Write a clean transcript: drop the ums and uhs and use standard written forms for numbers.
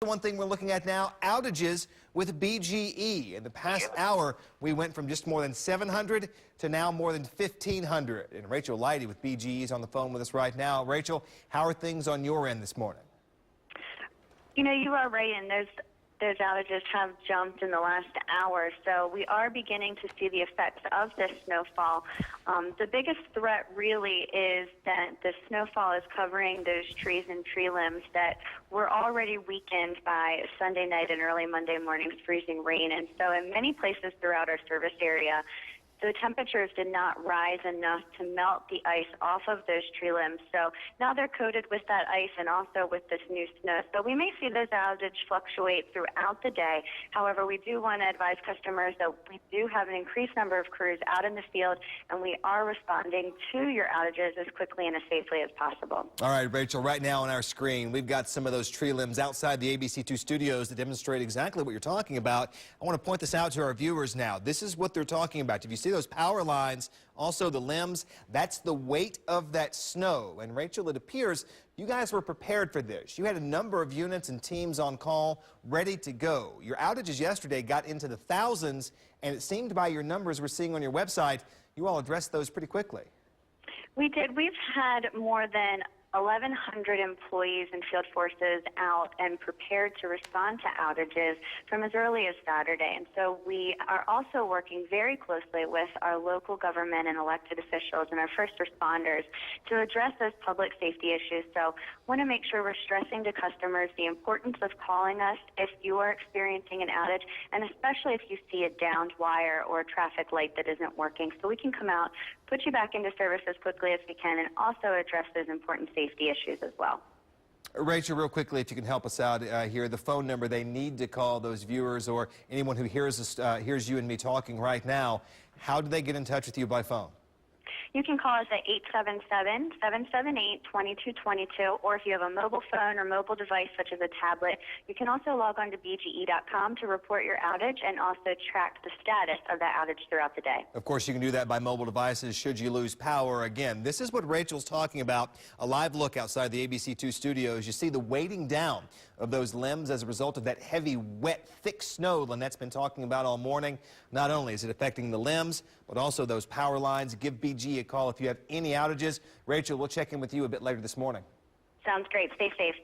One thing we're looking at now, outages with BGE. In the past hour, we went from just more than 700 to now more than 1,500. And Rachel Leidy with BGE is on the phone with us right now. Rachel, how are things on your end this morning? You know, you are right, and those outages have jumped in the last hour, so we are beginning to see the effects of this snowfall. The biggest threat really is that the snowfall is covering those trees and tree limbs that were already weakened by Sunday night and early Monday morning's freezing rain. And so in many places throughout our service area, the temperatures did not rise enough to melt the ice off of those tree limbs. So now they're coated with that ice and also with this new snow. So we may see those outages fluctuate throughout the day. However, we do want to advise customers that we do have an increased number of crews out in the field, and we are responding to your outages as quickly and as safely as possible. All right, Rachel, right now on our screen, we've got some of those tree limbs outside the ABC2 studios that demonstrate exactly what you're talking about. I want to point this out to our viewers now. This is what they're talking about. If you see those power lines, also the limbs, that's the weight of that snow. And Rachel, it appears you guys were prepared for this. You had a number of units and teams on call ready to go. Your outages yesterday got into the thousands, and it seemed by your numbers we're seeing on your website, you all addressed those pretty quickly. We did. We've had more than 1,100 employees and field forces out and prepared to respond to outages from as early as Saturday. And so we are also working very closely with our local government and elected officials and our first responders to address those public safety issues. So want to make sure we're stressing to customers the importance of calling us if you are experiencing an outage, and especially if you see a downed wire or a traffic light that isn't working, so we can come out, put you back into service as quickly as we can, and also address those important safety issues as well. Rachel, real quickly, if you can help us out here, the phone number they need to call, those viewers or anyone who hears us, hears you and me talking right now, how do they get in touch with you by phone? You can call us at 877-778-2222, or if you have a mobile phone or mobile device such as a tablet, you can also log on to BGE.com to report your outage and also track the status of that outage throughout the day. Of course, you can do that by mobile devices should you lose power. Again, this is what Rachel's talking about, a live look outside the ABC2 studios. You see the weighting down of those limbs as a result of that heavy, wet, thick snow Lynette's been talking about all morning. Not only is it affecting the limbs, but also those power lines. Give BGE a call if you have any outages. Rachel, we'll check in with you a bit later this morning. Sounds great. Stay safe.